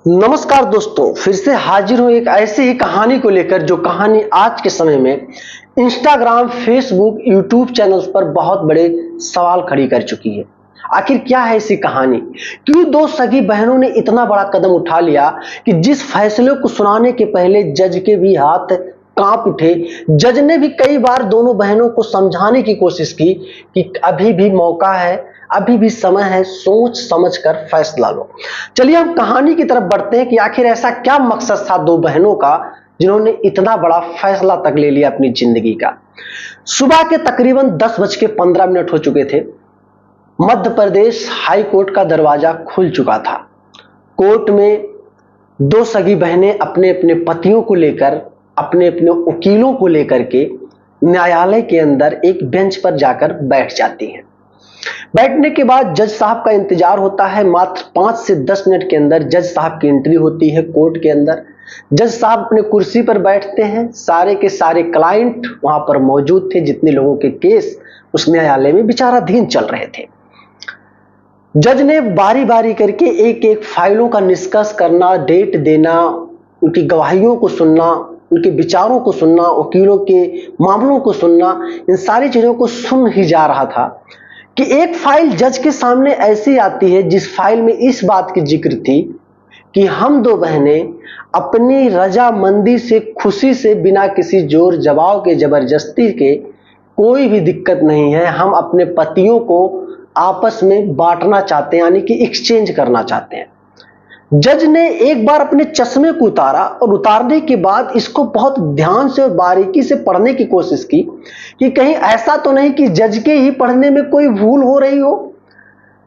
नमस्कार दोस्तों, फिर से हाजिर हूं एक ऐसी ही कहानी को लेकर जो कहानी आज के समय में इंस्टाग्राम, फेसबुक, यूट्यूब चैनल्स पर बहुत बड़े सवाल खड़ी कर चुकी है। आखिर क्या है ऐसी कहानी? क्यों दो सगी बहनों ने इतना बड़ा कदम उठा लिया कि जिस फैसले को सुनाने के पहले जज के भी हाथ कांप उठे। जज ने भी कई बार दोनों बहनों को समझाने की कोशिश की कि अभी भी मौका है, अभी भी समय है, सोच समझकर फैसला लो। चलिए हम कहानी की तरफ बढ़ते हैं कि आखिर ऐसा क्या मकसद था दो बहनों का जिन्होंने इतना बड़ा फैसला तक ले लिया अपनी जिंदगी का। सुबह के तकरीबन 10:15 हो चुके थे। मध्य प्रदेश हाई कोर्ट का दरवाजा खुल चुका था। कोर्ट में दो सगी बहनें अपने अपने पतियों को लेकर, अपने अपने वकीलों को लेकर के न्यायालय के अंदर एक बेंच पर जाकर बैठ जाती हैं। बैठने के बाद जज साहब का इंतजार होता है। मात्र 5 से 10 मिनट के अंदर जज साहब की एंट्री होती है कोर्ट के अंदर। जज साहब अपने कुर्सी पर बैठते हैं। सारे के सारे क्लाइंट वहां पर मौजूद थे। जितने लोगों के केस उस न्यायालय में विचाराधीन चल रहे थे। जज ने बारी बारी करके एक एक फाइलों का निष्कर्ष करना, डेट देना, उनकी गवाहियों को सुनना, उनके विचारों को सुनना, वकीलों के मामलों को सुनना, इन सारी चीजों को सुन ही जा रहा था कि एक फाइल जज के सामने ऐसी आती है जिस फाइल में इस बात की जिक्र थी कि हम दो बहनें अपनी रजामंदी से, खुशी से, बिना किसी जोर जबाव के, जबरदस्ती के, कोई भी दिक्कत नहीं है, हम अपने पतियों को आपस में बांटना चाहते हैं, यानी कि एक्सचेंज करना चाहते हैं। जज ने एक बार अपने चश्मे को उतारा और उतारने के बाद इसको बहुत ध्यान से और बारीकी से पढ़ने की कोशिश की कि कहीं ऐसा तो नहीं कि जज के ही पढ़ने में कोई भूल हो रही हो।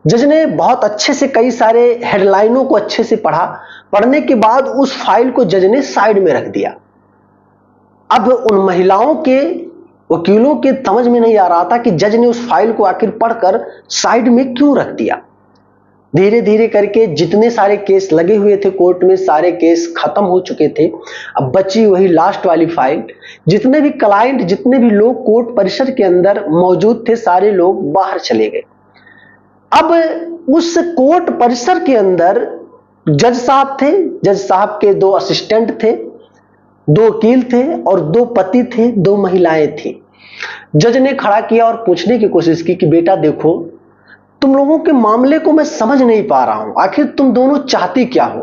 जज ने बहुत अच्छे से कई सारे हेडलाइनों को अच्छे से पढ़ा। पढ़ने के बाद उस फाइल को जज ने साइड में रख दिया। अब उन महिलाओं के वकीलों के समझ में नहीं आ रहा था कि जज ने उस फाइल को आखिर पढ़कर साइड में क्यों रख दिया। धीरे धीरे करके जितने सारे केस लगे हुए थे कोर्ट में, सारे केस खत्म हो चुके थे। अब बची वही लास्ट वाली फाइल। जितने भी क्लाइंट, जितने भी लोग कोर्ट परिसर के अंदर मौजूद थे, सारे लोग बाहर चले गए। अब उस कोर्ट परिसर के अंदर जज साहब थे, जज साहब के दो असिस्टेंट थे, दो वकील थे और दो पति थे, दो महिलाएं थी। जज ने खड़ा किया और पूछने की कोशिश की कि बेटा देखो, तुम लोगों के मामले को मैं समझ नहीं पा रहा हूं, आखिर तुम दोनों चाहती क्या हो?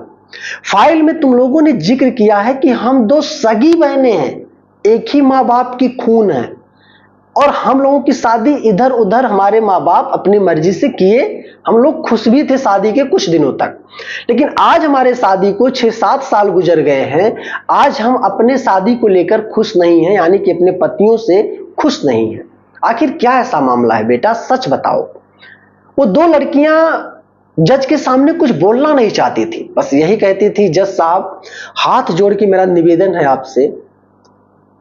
फाइल में तुम लोगों ने जिक्र किया है कि हम दो सगी बहनें हैं, एक ही माँ बाप की खून है और हम लोगों की शादी इधर उधर हमारे माँ बाप अपनी मर्जी से किए। हम लोग खुश भी थे शादी के कुछ दिनों तक, लेकिन आज हमारे शादी को 6-7 साल गुजर गए हैं। आज हम अपने शादी को लेकर खुश नहीं हैं, यानी कि अपने पतियों से खुश नहीं हैं। आखिर क्या ऐसा मामला है बेटा, सच बताओ। वो दो लड़कियां जज के सामने कुछ बोलना नहीं चाहती थी, बस यही कहती थी, जज साहब हाथ जोड़ के मेरा निवेदन है आपसे,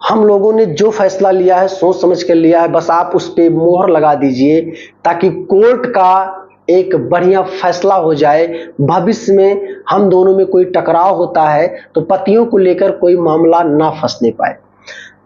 हम लोगों ने जो फैसला लिया है सोच समझ कर लिया है, बस आप उस पे मोहर लगा दीजिए ताकि कोर्ट का एक बढ़िया फैसला हो जाए। भविष्य में हम दोनों में कोई टकराव होता है तो पतियों को लेकर कोई मामला ना फंसने पाए।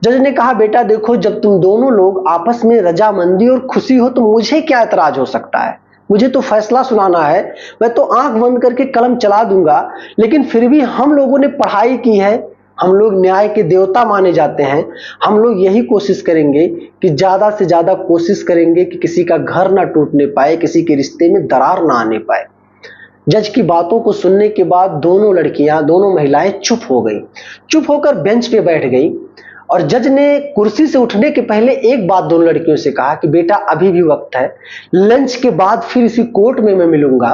जज ने कहा बेटा देखो, जब तुम दोनों लोग आपस में रजामंदी और खुशी हो तो मुझे क्या एतराज हो सकता है? मुझे तो फैसला सुनाना है, मैं तो आंख बंद करके कलम चला दूंगा। लेकिन फिर भी हम लोगों ने पढ़ाई की है, हम लोग न्याय के देवता माने जाते हैं। हम लोग यही कोशिश करेंगे कि ज्यादा से ज्यादा कोशिश करेंगे कि किसी का घर ना टूटने पाए, किसी के रिश्ते में दरार ना आने पाए। जज की बातों को सुनने के बाद दोनों लड़कियां, दोनों महिलाएं चुप हो गई। चुप होकर बेंच पे बैठ गई और जज ने कुर्सी से उठने के पहले एक बात दोनों लड़कियों से कहा कि बेटा अभी भी वक्त है, लंच के बाद फिर इसी कोर्ट में मैं मिलूंगा।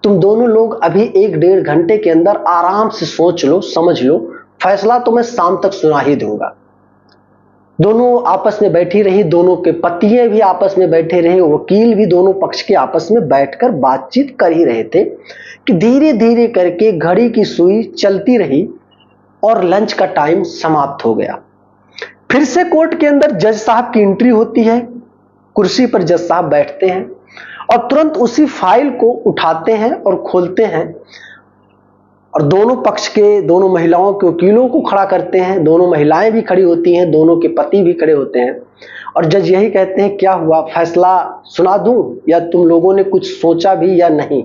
तुम दोनों लोग अभी 1-1.5 घंटे के अंदर आराम से सोच लो, समझ लो, फैसला तो मैं शाम तक सुना ही दूंगा। दोनों आपस में बैठी रही, दोनों के पतिये भी आपस में बैठे रहे, वकील भी दोनों पक्ष के आपस में बैठकर बातचीत कर ही रहे थे कि धीरे धीरे करके घड़ी की सुई चलती रही और लंच का टाइम समाप्त हो गया। फिर से कोर्ट के अंदर जज साहब की एंट्री होती है। कुर्सी पर जज साहब बैठते हैं और तुरंत उसी फाइल को उठाते हैं और खोलते हैं और दोनों पक्ष के, दोनों महिलाओं के वकीलों को खड़ा करते हैं। दोनों महिलाएं भी खड़ी होती हैं, दोनों के पति भी खड़े होते हैं और जज यही कहते हैं, क्या हुआ, फैसला सुना दूं या तुम लोगों ने कुछ सोचा भी या नहीं?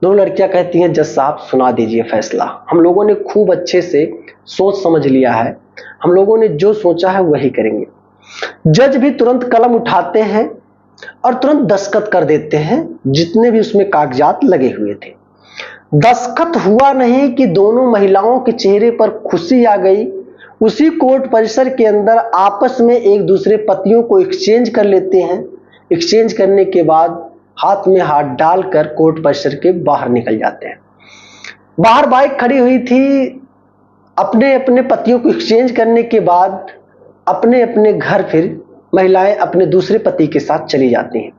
दोनों लड़कियां कहती हैं जज साहब सुना दीजिए फैसला। हम लोगों ने खूब अच्छे से सोच समझ लिया है, हम लोगों ने जो सोचा है वही करेंगे। जज भी तुरंत कलम उठाते हैं और तुरंत दस्तखत कर देते हैं जितने भी उसमें कागजात लगे हुए थे। दस्तखत हुआ नहीं कि दोनों महिलाओं के चेहरे पर खुशी आ गई। उसी कोर्ट परिसर के अंदर आपस में एक दूसरे पतियों को एक्सचेंज कर लेते हैं। एक्सचेंज करने के बाद हाथ में हाथ डालकर कोर्ट परिसर के बाहर निकल जाते हैं। बाहर बाइक खड़ी हुई थी। अपने अपने पतियों को एक्सचेंज करने के बाद अपने अपने घर फिर महिलाएं अपने दूसरे पति के साथ चली जाती हैं।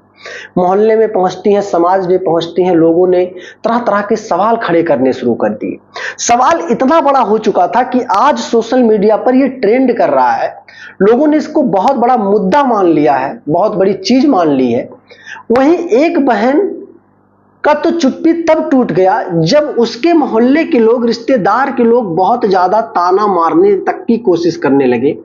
मोहल्ले में पहुंचती हैं, समाज में पहुंचती हैं। लोगों ने तरह तरह के सवाल खड़े करने शुरू कर दिए। सवाल इतना बड़ा हो चुका था कि आज सोशल मीडिया पर यह ट्रेंड कर रहा है। लोगों ने इसको बहुत बड़ा मुद्दा मान लिया है, बहुत बड़ी चीज मान ली है। वहीं एक बहन का तो चुप्पी तब टूट गया जब उसके मोहल्ले के लोग, रिश्तेदार के लोग बहुत ज्यादा ताना मारने तक की कोशिश करने लगे।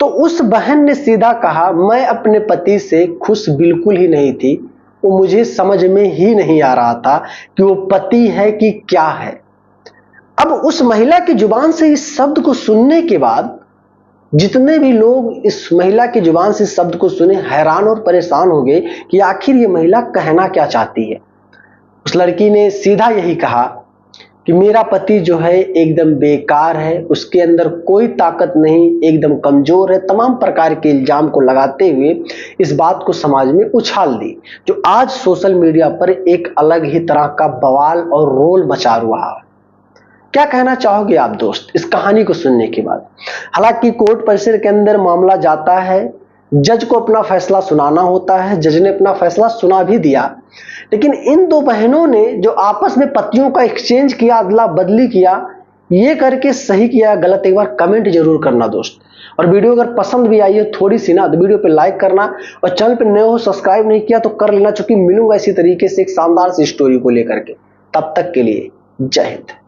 तो उस बहन ने सीधा कहा, मैं अपने पति से खुश बिल्कुल ही नहीं थी। वो मुझे समझ में ही नहीं आ रहा था कि वो पति है कि क्या है। अब उस महिला की जुबान से इस शब्द को सुनने के बाद जितने भी लोग इस महिला की जुबान से शब्द को सुने हैरान और परेशान हो गए कि आखिर ये महिला कहना क्या चाहती है। उस लड़की ने सीधा यही कहा कि मेरा पति जो है एकदम बेकार है, उसके अंदर कोई ताकत नहीं, एकदम कमजोर है। तमाम प्रकार के इल्जाम को लगाते हुए इस बात को समाज में उछाल दी, जो आज सोशल मीडिया पर एक अलग ही तरह का बवाल और रोल मचा रहा है। क्या कहना चाहोगे आप दोस्त इस कहानी को सुनने के बाद? हालांकि कोर्ट परिसर के अंदर मामला जाता है, जज को अपना फैसला सुनाना होता है। जज ने अपना फैसला सुना भी दिया, लेकिन इन दो बहनों ने जो आपस में पतियों का एक्सचेंज किया, अदला बदली किया, ये करके सही किया गलत, एक बार कमेंट जरूर करना दोस्त। और वीडियो अगर पसंद भी आई है थोड़ी सी ना, तो वीडियो पे लाइक करना, और चैनल पे नए हो सब्सक्राइब नहीं किया तो कर लेना, चूंकि मिलूंगा इसी तरीके से एक शानदार सी स्टोरी को लेकर के। तब तक के लिए जय हिंद।